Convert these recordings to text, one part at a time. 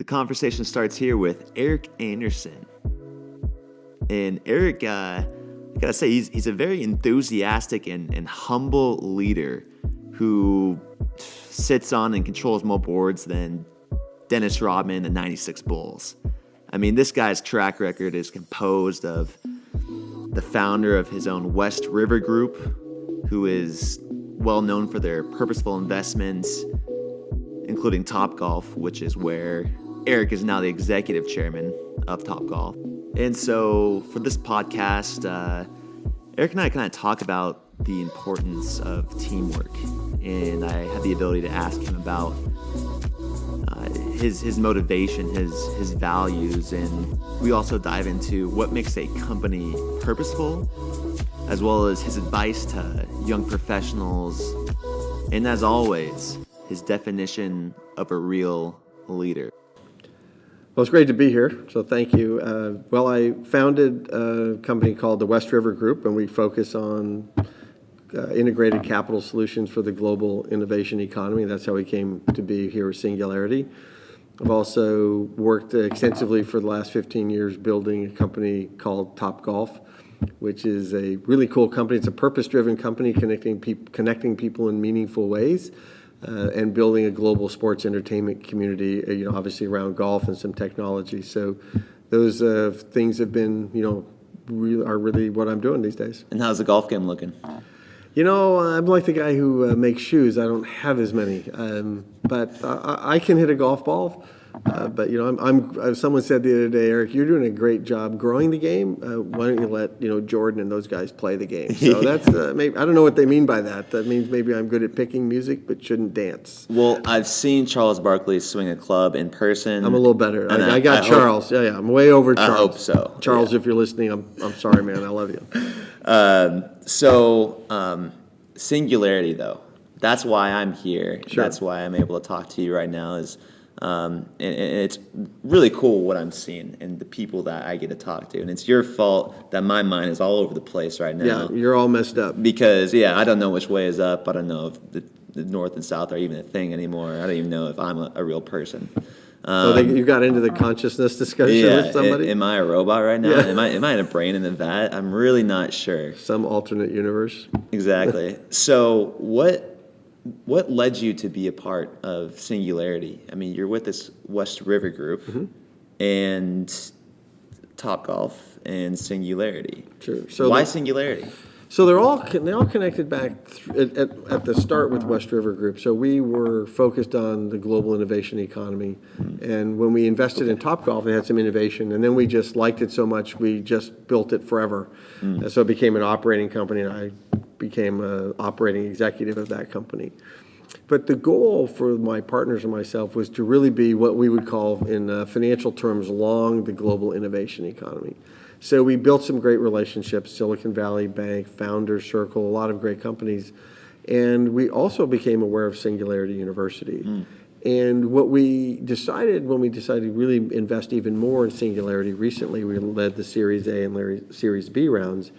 The conversation starts here with Erik Anderson. And Erik, I gotta say, he's a very enthusiastic and humble leader who sits on and controls more boards than Dennis Rodman and 96 Bulls. I mean, this guy's track record is composed of the founder of his own West River Group, who is well known for their purposeful investments, including Topgolf, which is where Erik is now the executive chairman of Topgolf. And so for this podcast, Erik and I kind of talk about the importance of teamwork. And I had the ability to ask him about his motivation, his values, and we also dive into what makes a company purposeful, as well as his advice to young professionals, and as always, his definition of a real leader. Well, it's great to be here, so thank you. I founded a company called the West River Group, and we focus on integrated capital solutions for the global innovation economy. That's how we came to be here at Singularity. I've also worked extensively for the last 15 years building a company called Topgolf, which is a really cool company. It's a purpose-driven company connecting people in meaningful ways and building a global sports entertainment community, obviously around golf and some technology. So those things have been, are really what I'm doing these days. And how's the golf game looking? I'm like the guy who makes shoes. I don't have as many, but I can hit a golf ball. But someone said the other day, Erik, you're doing a great job growing the game. Why don't you let Jordan and those guys play the game? So that's maybe, I don't know what they mean by that. That means maybe I'm good at picking music, but shouldn't dance. Well, I've seen Charles Barkley swing a club in person. I'm a little better. I got Charles. I'm way over Charles. I hope so. Charles, if you're listening, I'm sorry, man. I love you. Singularity, though, that's why I'm here. Sure. That's why I'm able to talk to you right now. And it's really cool what I'm seeing and the people that I get to talk to. And it's your fault that my mind is all over the place right now. Yeah, you're all messed up. Because, I don't know which way is up. I don't know if the north and south are even a thing anymore. I don't even know if I'm a real person. You got into the consciousness discussion with somebody? Am I a robot right now? Yeah. Am I in a brain in the vat? I'm really not sure. Some alternate universe. Exactly. So what led you to be a part of Singularity? I mean, you're with this West River Group and Topgolf and Singularity. Sure. So why Singularity? So they all connected back at the start with West River Group. So we were focused on the global innovation economy, and when we invested in Topgolf, they had some innovation, and then we just liked it so much we just built it forever. And so it became an operating company, and I became an operating executive of that company. But the goal for my partners and myself was to really be what we would call, in financial terms, long the global innovation economy. So we built some great relationships, Silicon Valley Bank, Founders Circle, a lot of great companies. And we also became aware of Singularity University. And what we decided when we decided to really invest even more in Singularity, recently we led the Series A and Series B rounds,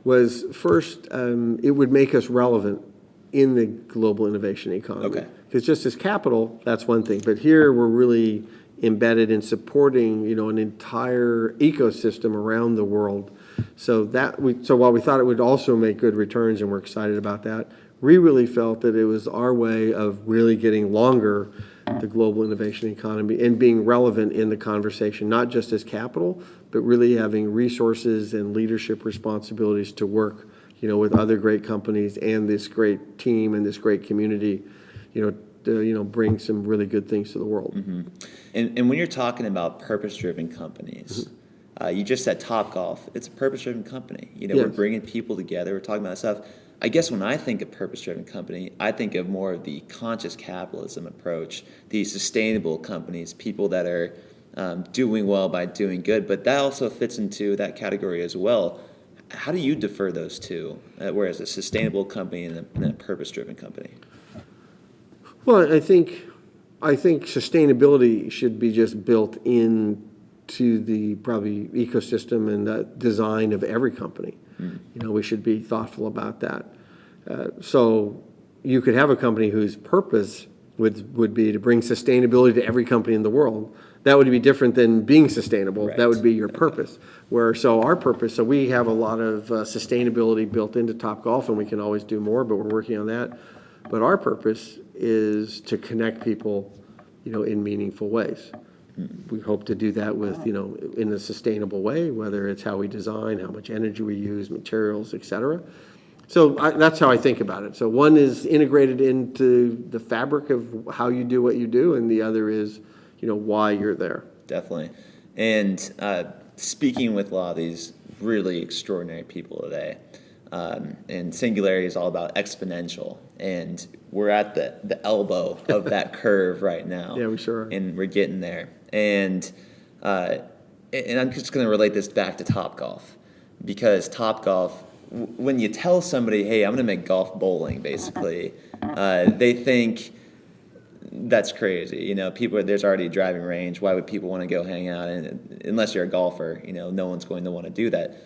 was first, it would make us relevant in the global innovation economy. Okay. Because just as capital, that's one thing. But here we're really embedded in supporting, an entire ecosystem around the world. So while we thought it would also make good returns, and we're excited about that, we really felt that it was our way of really getting longer the global innovation economy and being relevant in the conversation, not just as capital, but really having resources and leadership responsibilities to work, with other great companies and this great team and this great community, to bring some really good things to the world. And when you're talking about purpose-driven companies, you just said Topgolf. It's a purpose-driven company. Yes. We're bringing people together. We're talking about stuff. I guess when I think of purpose-driven company, I think of more of the conscious capitalism approach, the sustainable companies, people that are doing well by doing good. But that also fits into that category as well. How do you defer those two, whereas a sustainable company and a purpose-driven company? Well, I think sustainability should be just built into the probably ecosystem and the design of every company. We should be thoughtful about that. So you could have a company whose purpose would be to bring sustainability to every company in the world. That would be different than being sustainable. Right. That would be your purpose. Our purpose, so we have a lot of sustainability built into Topgolf, and we can always do more, but we're working on that. But our purpose is to connect people, in meaningful ways. We hope to do that with, in a sustainable way, whether it's how we design, how much energy we use, materials, et cetera. So that's how I think about it. So one is integrated into the fabric of how you do what you do, and the other is, why you're there. Definitely. And speaking with a lot of these really extraordinary people today, and Singularity is all about exponential, and we're at the elbow of that curve right now. Yeah, we sure are. And we're getting there. And I'm just going to relate this back to Topgolf, because Topgolf, when you tell somebody, hey, I'm going to make golf bowling, basically, they think that's crazy. There's already a driving range. Why would people want to go hang out? And unless you're a golfer, no one's going to want to do that.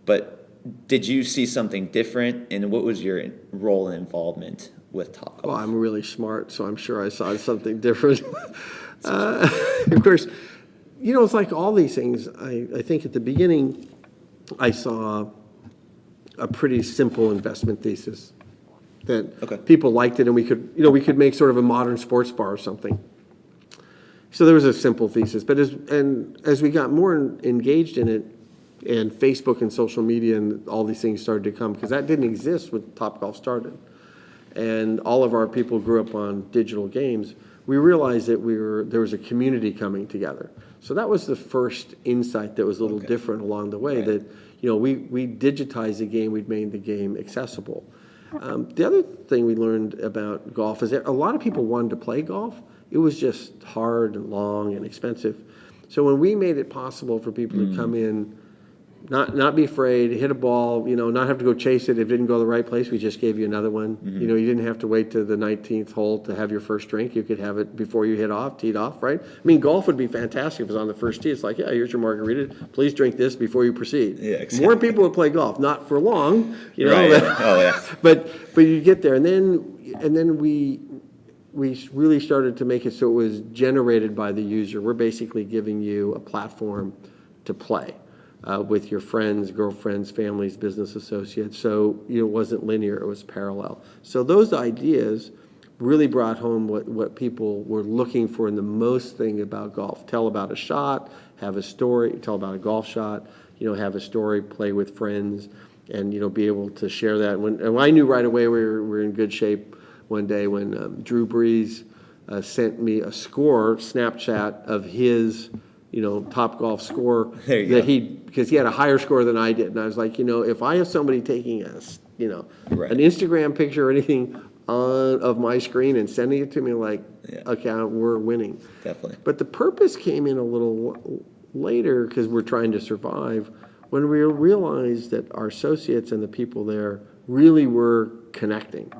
But did you see something different? And what was your role and involvement with Topgolf? Well, I'm really smart, so I'm sure I saw something different. Of course, it's like all these things. I think at the beginning, I saw a pretty simple investment thesis that people liked it, and we could make sort of a modern sports bar or something. So there was a simple thesis, but as we got more engaged in it, and Facebook and social media and all these things started to come, because that didn't exist when Topgolf started, and all of our people grew up on digital games, we realized that there was a community coming together. So that was the first insight that was a little different along the way, right. That we digitized the game, we'd made the game accessible. The other thing we learned about golf is that a lot of people wanted to play golf. It was just hard and long and expensive. So when we made it possible for people to come in, not be afraid, hit a ball, not have to go chase it if it didn't go the right place, we just gave you another one. Mm-hmm. You didn't have to wait to the 19th hole to have your first drink. You could have it before you teed off, right? I mean, golf would be fantastic if it was on the first tee. It's like, yeah, here's your margarita. Please drink this before you proceed. Yeah, exactly. More people would play golf, not for long, Right. Oh, yeah. But you get there, and then we really started to make it so it was generated by the user. We're basically giving you a platform to play with your friends, girlfriends, families, business associates. So it wasn't linear, it was parallel. So those ideas really brought home what people were looking for in the most thing about golf. Tell about a shot, have a story, tell about a golf shot, have a story, play with friends, and be able to share that. And I knew right away we were in good shape one day when Drew Brees sent me a Snapchat of his Topgolf score because he had a higher score than I did, and I was like, if I have somebody taking an Instagram picture or anything of my screen and sending it to me, okay, we're winning. Definitely. But the purpose came in a little later because we're trying to survive. When we realized that our associates and the people there really were connecting,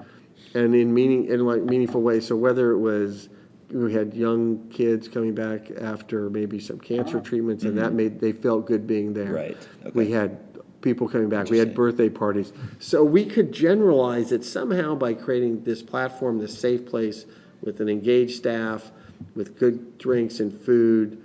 and in meaningful ways. So whether it was we had young kids coming back after maybe some cancer treatments, and they felt good being there. Right. Okay. We had people coming back. We had birthday parties. So we could generalize it somehow by creating this platform, this safe place with an engaged staff, with good drinks and food,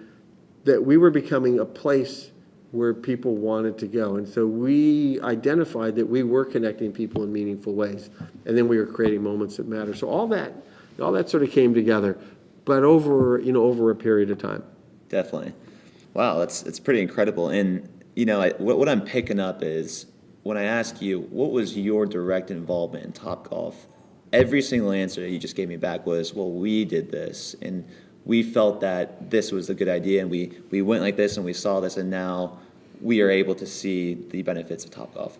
that we were becoming a place where people wanted to go. And so we identified that we were connecting people in meaningful ways. And then we were creating moments that matter. So all that sort of came together, but over a period of time. Definitely. Wow, it's pretty incredible. And what I'm picking up is when I ask you what was your direct involvement in Topgolf, every single answer you just gave me back was, well, we did this, and we felt that this was a good idea, and we went like this, and we saw this, and now we are able to see the benefits of Topgolf.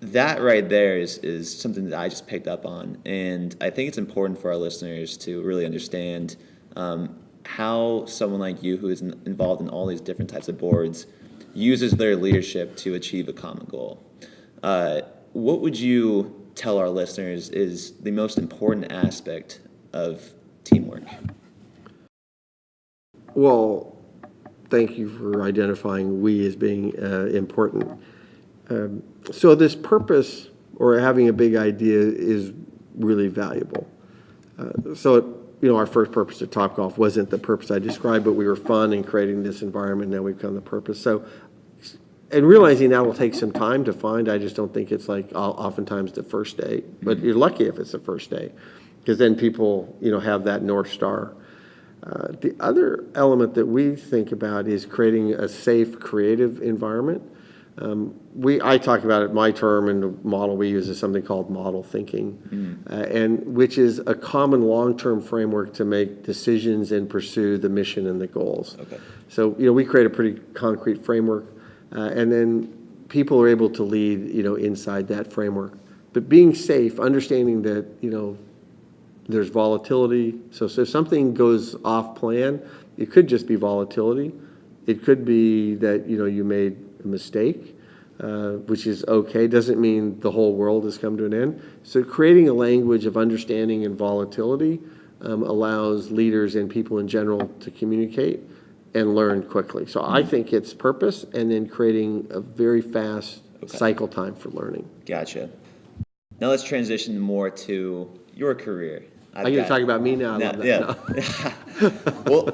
That right there is something that I just picked up on, and I think it's important for our listeners to really understand how someone like you, who is involved in all these different types of boards, uses their leadership to achieve a common goal. What would you tell our listeners is the most important aspect of teamwork? Well, thank you for identifying we as being important. So this purpose or having a big idea is really valuable. Our first purpose at Topgolf wasn't the purpose I described, but we were fun in creating this environment. Now we've become the purpose. So, and realizing that will take some time to find. I just don't think it's like oftentimes the first day, but you're lucky if it's the first day, because then people, have that North Star. The other element that we think about is creating a safe, creative environment. I talk about it, my term, and the model we use is something called model thinking, and which is a common long-term framework to make decisions and pursue the mission and the goals. Okay. So, we create a pretty concrete framework, and then people are able to lead, inside that framework. But being safe, understanding that, there's volatility. So if something goes off plan, it could just be volatility. It could be that, you made a mistake, which is okay. Doesn't mean the whole world has come to an end. So creating a language of understanding and volatility allows leaders and people in general to communicate and learn quickly. So I think it's purpose and then creating a very fast cycle time for learning. Gotcha. Now let's transition more to your career. Are you going to talk about me now? I love that. Yeah. No. Well,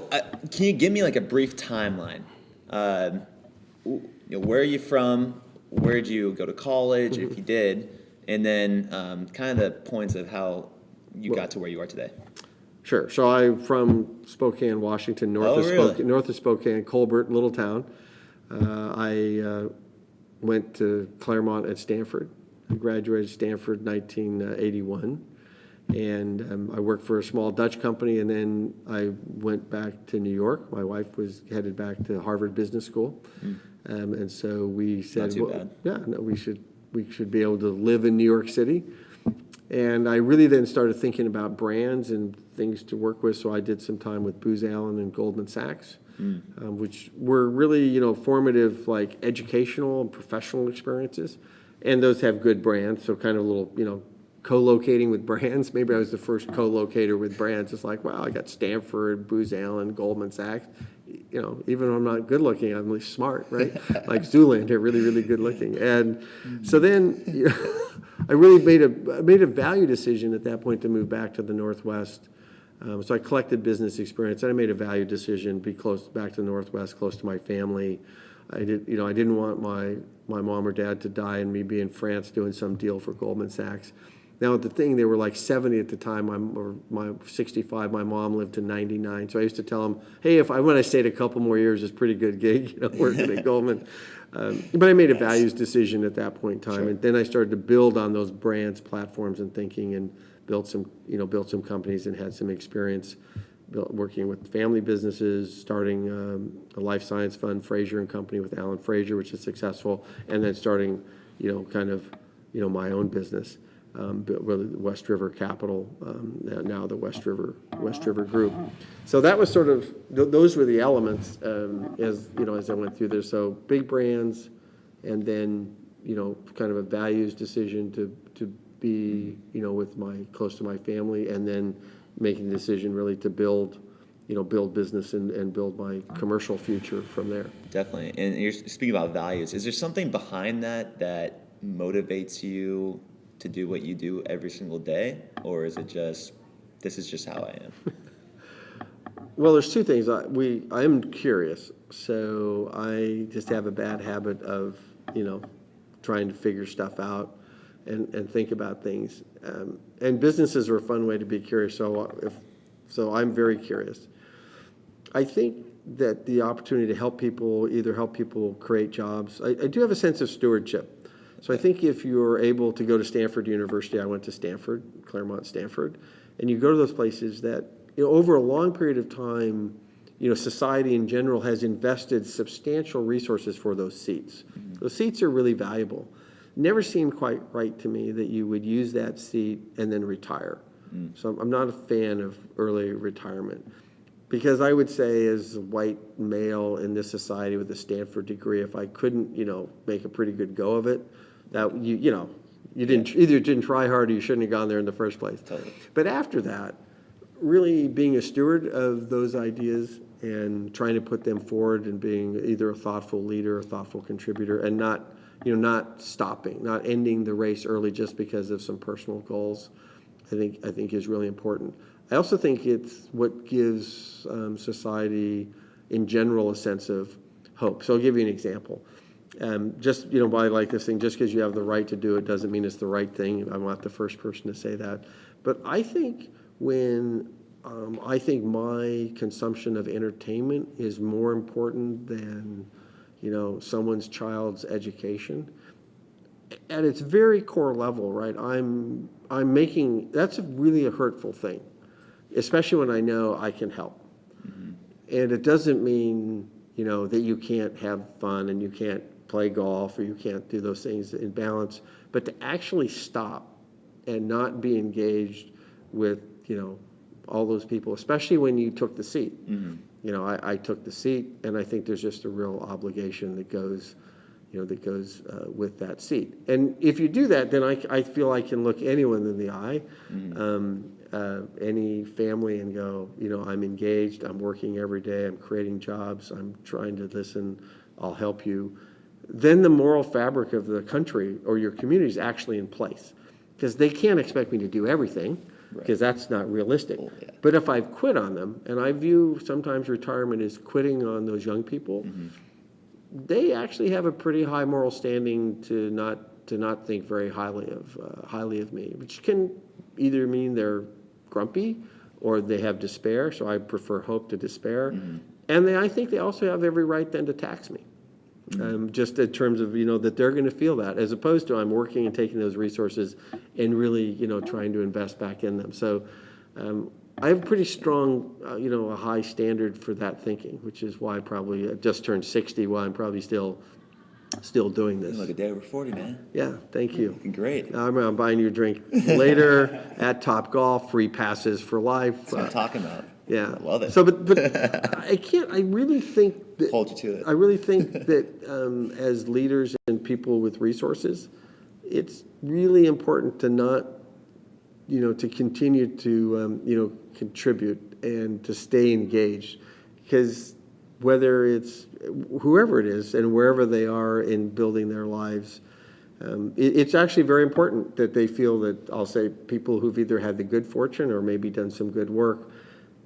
can you give me like a brief timeline? Where are you from? Where did you go to college, if you did? And then kind of the points of how you got to where you are today. Sure. So I'm from Spokane, Washington, north of Spokane, Colbert, little town. I went to Claremont at Stanford. I graduated Stanford 1981. And I worked for a small Dutch company, and then I went back to New York. My wife was headed back to Harvard Business School, and so we said, we should be able to live in New York City. And I really then started thinking about brands and things to work with. So I did some time with Booz Allen and Goldman Sachs, which were really formative, like educational and professional experiences, and those have good brands. So kind of a little co-locating with brands. Maybe I was the first co-locator with brands. It's like, wow, I got Stanford, Booz Allen, Goldman Sachs. Even though I'm not good looking, I'm really smart, right? Like Zoolander, really, really good looking. And so then I really made a value decision at that point to move back to the Northwest. So I collected business experience, and I made a value decision, be close back to the Northwest, close to my family. I didn't want my mom or dad to die and me be in France doing some deal for Goldman Sachs. Now, they were like 70 at the time, my 65, my mom lived to 99. So I used to tell them, hey, when I stayed a couple more years, it's a pretty good gig, working at Goldman. But I made a values decision at that point in time. Sure. And then I started to build on those brands, platforms, and thinking, and built some companies and had some experience working with family businesses, starting a life science fund, Fraser and Company with Alan Fraser, which is successful, and then starting, my own business. West River Capital, now the West River Group. So that was sort of those were the elements as I went through there. So big brands, and then kind of a values decision to be with close to my family, and then making the decision really to build business and build my commercial future from there. Definitely. And you're speaking about values. Is there something behind that motivates you to do what you do every single day, or is it just, this is just how I am? Well, there's two things. I'm curious, so I just have a bad habit of, trying to figure stuff out and think about things. And businesses are a fun way to be curious, so I'm very curious. I think that the opportunity to help people create jobs, I do have a sense of stewardship. So I think if you're able to go to Stanford University, I went to Stanford, Claremont, Stanford, and you go to those places that, over a long period of time, society in general has invested substantial resources for those seats. Mm-hmm. Those seats are really valuable. Never seemed quite right to me that you would use that seat and then retire. Mm. So I'm not a fan of early retirement. Because I would say, as a white male in this society with a Stanford degree, if I couldn't, make a pretty good go of it, that you didn't try hard, or you shouldn't have gone there in the first place. Totally. But after that, really being a steward of those ideas and trying to put them forward and being either a thoughtful leader, a thoughtful contributor, and not stopping, not ending the race early just because of some personal goals, I think is really important. I also think it's what gives society in general a sense of hope. So I'll give you an example. Just, why I like this thing, just because you have the right to do it doesn't mean it's the right thing. I'm not the first person to say that. But I think I think my consumption of entertainment is more important than, someone's child's education. At its very core level, right, that's really a hurtful thing, especially when I know I can help. Mm-hmm. And it doesn't mean, that you can't have fun and you can't play golf or you can't do those things in balance, but to actually stop and not be engaged with, all those people, especially when you took the seat. Mm-hmm. I took the seat, and I think there's just a real obligation that goes with that seat. And if you do that, then I feel I can look anyone in the eye, mm-hmm. Any family, and go, I'm engaged, I'm working every day, I'm creating jobs, I'm trying to listen, I'll help you. Then the moral fabric of the country or your community is actually in place, because they can't expect me to do everything, because that's not realistic. Oh, yeah. But if I've quit on them, and I view sometimes retirement as quitting on those young people, mm-hmm. they actually have a pretty high moral standing to not think very highly of me, which can either mean they're grumpy or they have despair. So I prefer hope to despair, mm-hmm. and I think they also have every right then to tax me. Mm-hmm. Just in terms of, that they're going to feel that, as opposed to I'm working and taking those resources and really, trying to invest back in them. So I have pretty strong, a high standard for that thinking, which is why I probably just turned 60, why I'm probably still doing this. You look a day over 40, man. Yeah, thank you. Looking great. I'm buying you a drink later at Topgolf, free passes for life. That's what I'm talking about. Yeah, I love it. So, but I can't. I really think that hold you to it. I really think that as leaders and people with resources, it's really important to not, to continue to contribute and to stay engaged, because whether it's whoever it is and wherever they are in building their lives, it's actually very important that they feel that, I'll say, people who've either had the good fortune or maybe done some good work,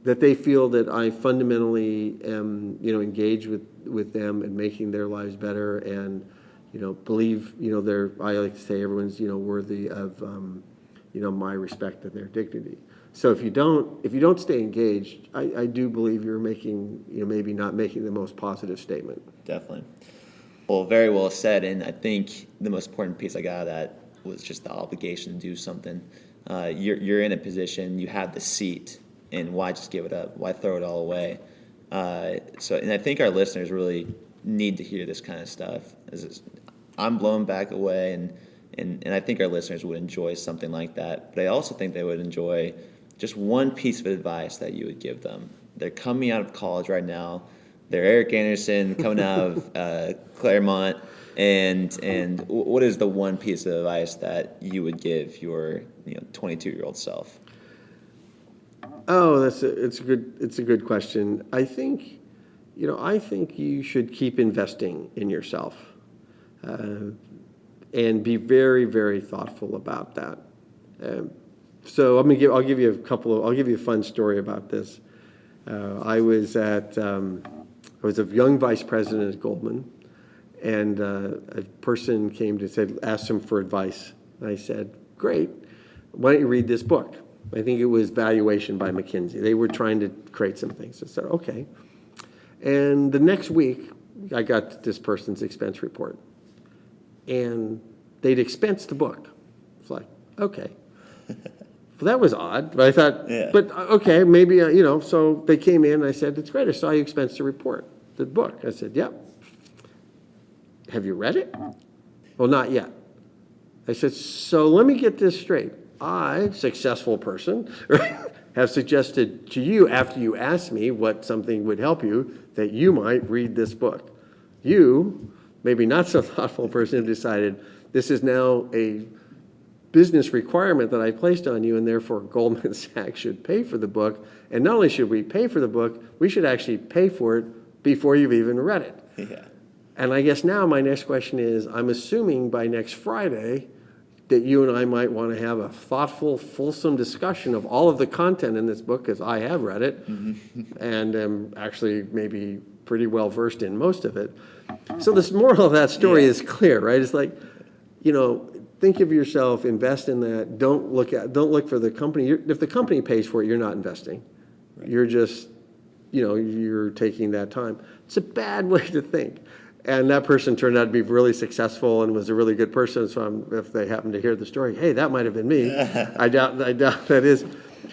that they feel that I fundamentally am, engaged with them and making their lives better, and, believe, I like to say everyone's, worthy of, my respect and their dignity. So if you don't stay engaged, I do believe you're making, maybe not making the most positive statement. Definitely. Well, very well said. And I think the most important piece I got out of that was just the obligation to do something. You're in a position, you have the seat, and why just give it up? Why throw it all away? And I think our listeners really need to hear this kind of stuff. I'm blown back away, and I think our listeners would enjoy something like that. But I also think they would enjoy just one piece of advice that you would give them. They're coming out of college right now. They're Erik Anderson coming out of Claremont, and what is the one piece of advice that you would give your 22-year-old self? Oh, it's a good question. I think you should keep investing in yourself, and be very, very thoughtful about that. So I'll give you a fun story about this. I was a young vice president at Goldman, and a person came to ask him for advice. And I said, "Great, why don't you read this book?" I think it was Valuation by McKinsey. They were trying to create some things. I said, okay. And the next week, I got this person's expense report. And they'd expensed the book. It's like, okay. Well, that was odd. But I thought, But okay, maybe, so they came in and I said, it's great. I saw you expense the book. I said, yep. Have you read it? Well, not yet. I said, so let me get this straight. I, successful person, have suggested to you, after you asked me what something would help you, that you might read this book. You, maybe not so thoughtful person, have decided this is now a business requirement that I placed on you, and therefore Goldman Sachs should pay for the book. And not only should we pay for the book, we should actually pay for it before you've even read it. Yeah. And I guess now my next question is, I'm assuming by next Friday, that you and I might want to have a thoughtful, fulsome discussion of all of the content in this book, because I have read it and am actually maybe pretty well versed in most of it. So the moral of that story is clear, right? It's like, think of yourself, invest in that. Don't look for the company. If the company pays for it, you're not investing. Right. You're just, you're taking that time. It's a bad way to think. And that person turned out to be really successful and was a really good person. So if they happen to hear the story, hey, that might have been me. I doubt that is.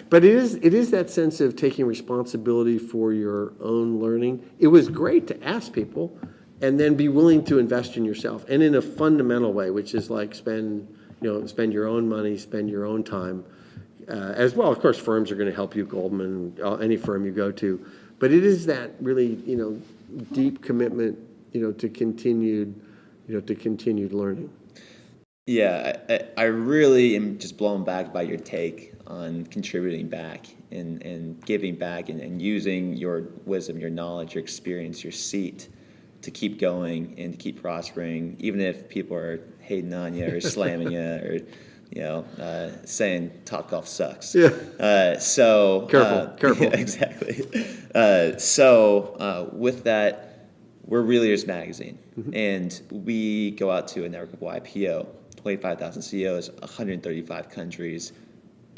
But it is that sense of taking responsibility for your own learning. It was great to ask people and then be willing to invest in yourself, and in a fundamental way, which is like spend your own money, spend your own time. As well, of course, firms are going to help you, Goldman, any firm you go to. But it is that really, deep commitment to continued learning. Yeah, I really am just blown back by your take on contributing back and giving back and using your wisdom, your knowledge, your experience, your seat to keep going and to keep prospering, even if people are hating on you or slamming you or saying Topgolf sucks. Yeah. Careful. Yeah, exactly. With that, we're Real Leaders Magazine, and we go out to a network of YPO, 25,000 CEOs, 135 countries.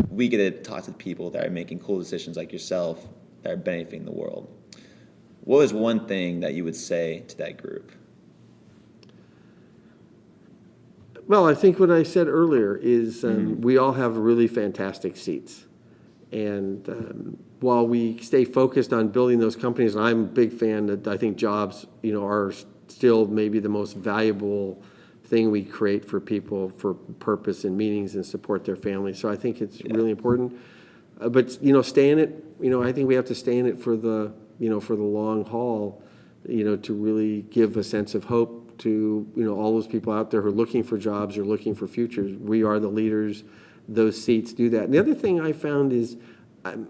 We get to talk to people that are making cool decisions like yourself that are benefiting the world. What is one thing that you would say to that group? Well, I think what I said earlier is we all have really fantastic seats. And while we stay focused on building those companies, and I'm a big fan that I think jobs, are still maybe the most valuable thing we create for people for purpose and meanings and support their families. So I think it's really important. But stay in it. I think we have to stay in it for the long haul. To really give a sense of hope to all those people out there who are looking for jobs or looking for futures. We are the leaders. Those seats do that. And the other thing I found is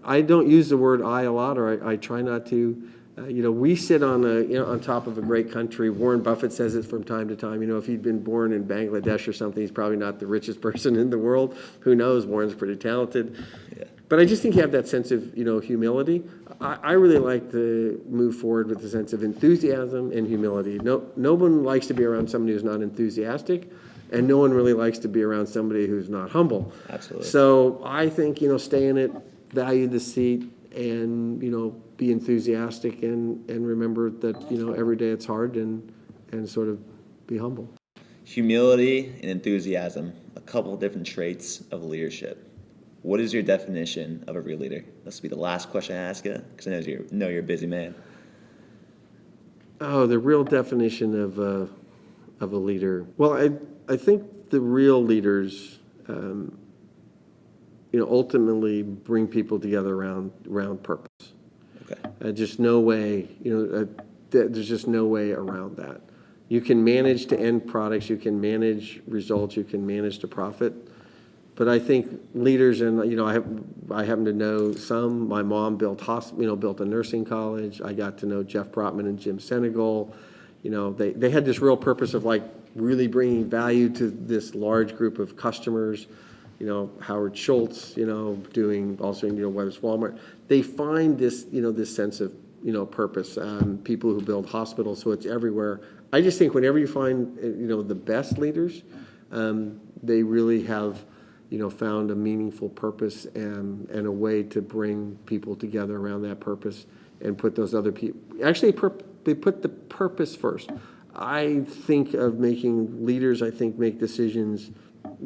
I don't use the word I a lot, or I try not to. We sit on on top of a great country. Warren Buffett says it from time to time. If he'd been born in Bangladesh or something, he's probably not the richest person in the world. Who knows? Warren's pretty talented. Yeah. But I just think you have that sense of humility. I really like to move forward with a sense of enthusiasm and humility. No one likes to be around somebody who's not enthusiastic. And no one really likes to be around somebody who's not humble. Absolutely. So I think, stay in it, value the seat, and, be enthusiastic and remember that, every day it's hard and sort of be humble. Humility and enthusiasm, a couple of different traits of leadership. What is your definition of a real leader? This will be the last question I ask you, because I know you're a busy man. Oh, the real definition of a leader. Well, I think the real leaders, ultimately bring people together around purpose. Okay. Just no way, there's just no way around that. You can manage to end products, you can manage results, you can manage to profit. But I think leaders, and I happen to know some. My mom built a nursing college. I got to know Jeff Brotman and Jim Senegal. They had this real purpose of really bringing value to this large group of customers. Howard Schultz, doing also, whether it's Walmart. They find this, this sense of, purpose. People who build hospitals, so it's everywhere. I just think whenever you find, the best leaders, they really have, found a meaningful purpose and a way to bring people together around that purpose and put those other people. Actually, they put the purpose first. I think of making leaders, make decisions.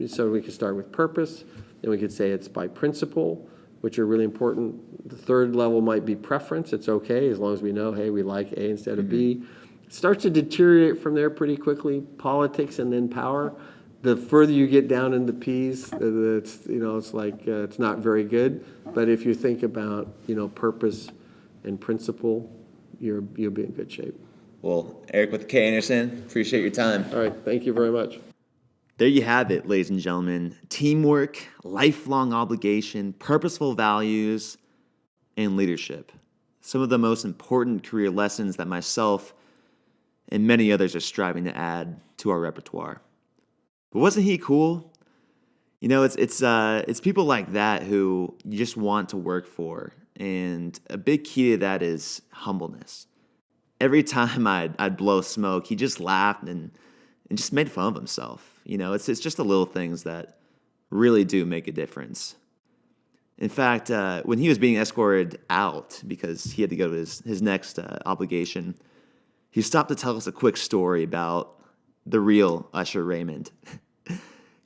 So we could start with purpose, then we could say it's by principle, which are really important. The third level might be preference. It's okay as long as we know, hey, we like A instead of B. It starts to deteriorate from there pretty quickly. Politics and then power. The further you get down in the P's, it's not very good. But if you think about purpose and principle, you'll be in good shape. Well, Erik with K. Anderson, appreciate your time. All right, thank you very much. There you have it, ladies and gentlemen. Teamwork, lifelong obligation, purposeful values, and leadership. Some of the most important career lessons that myself and many others are striving to add to our repertoire. But wasn't he cool? It's people like that who you just want to work for, and a big key to that is humbleness. Every time I'd blow smoke, he just laughed and just made fun of himself. It's just the little things that really do make a difference. In fact, when he was being escorted out because he had to go to his next obligation, he stopped to tell us a quick story about the real Usher Raymond,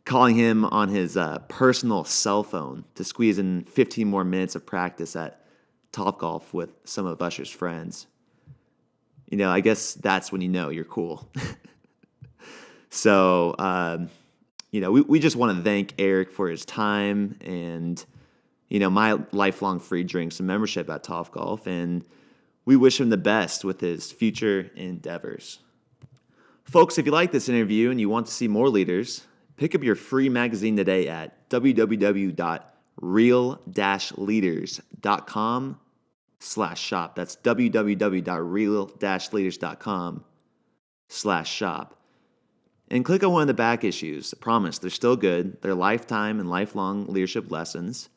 calling him on his personal cell phone to squeeze in 15 more minutes of practice at Topgolf with some of Usher's friends. I guess that's when you know you're cool. So, we just want to thank Erik for his time and, my lifelong free drinks and membership at Topgolf, and we wish him the best with his future endeavors. Folks, if you like this interview and you want to see more leaders, pick up your free magazine today at www.real-leaders.com/shop. That's www.real-leaders.com/shop. And click on one of the back issues. I promise, they're still good. They're lifetime and lifelong leadership lessons.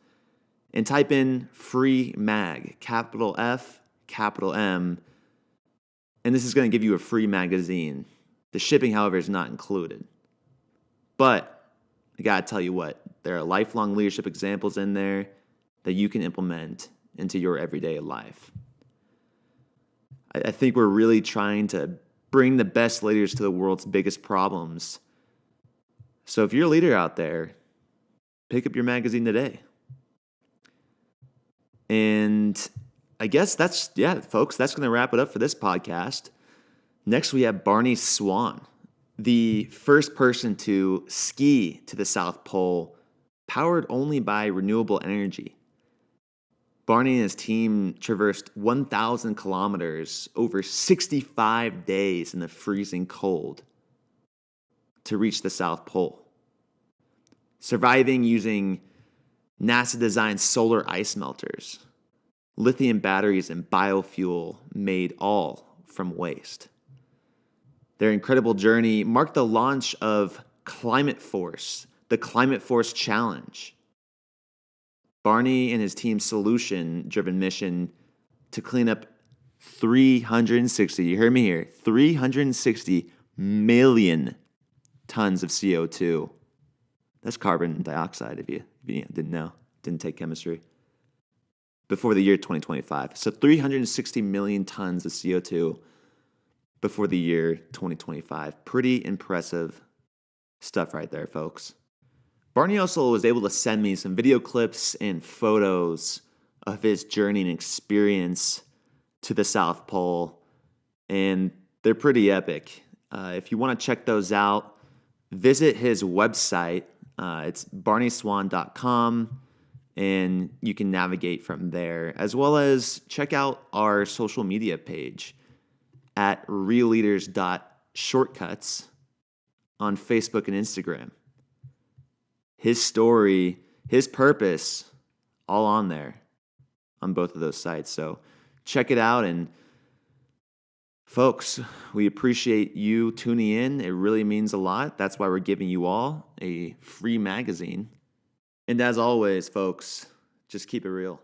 And type in free mag, capital F, capital M, and this is going to give you a free magazine. The shipping, however, is not included. But I got to tell you what, there are lifelong leadership examples in there that you can implement into your everyday life. I think we're really trying to bring the best leaders to the world's biggest problems. So if you're a leader out there, pick up your magazine today. And I guess folks, that's going to wrap it up for this podcast. Next, we have Barney Swan, the first person to ski to the South Pole, powered only by renewable energy. Barney and his team traversed 1,000 kilometers over 65 days in the freezing cold to reach the South Pole, surviving using NASA-designed solar ice melters, lithium batteries, and biofuel made all from waste. Their incredible journey marked the launch of Climate Force, the Climate Force Challenge. Barney and his team's solution-driven mission to clean up 360, you heard me here, 360 million tons of CO2. That's carbon dioxide, if you didn't know, didn't take chemistry, before the year 2025. So 360 million tons of CO2 before the year 2025. Pretty impressive stuff right there, folks. Barney also was able to send me some video clips and photos of his journey and experience to the South Pole, and they're pretty epic. If you want to check those out, visit his website. It's barneyswan.com, and you can navigate from there, as well as check out our social media page at realleaders.shortcuts on Facebook and Instagram. His story, his purpose, all on there on both of those sites. So check it out. And folks, we appreciate you tuning in. It really means a lot. That's why we're giving you all a free magazine. And as always, folks, just keep it real.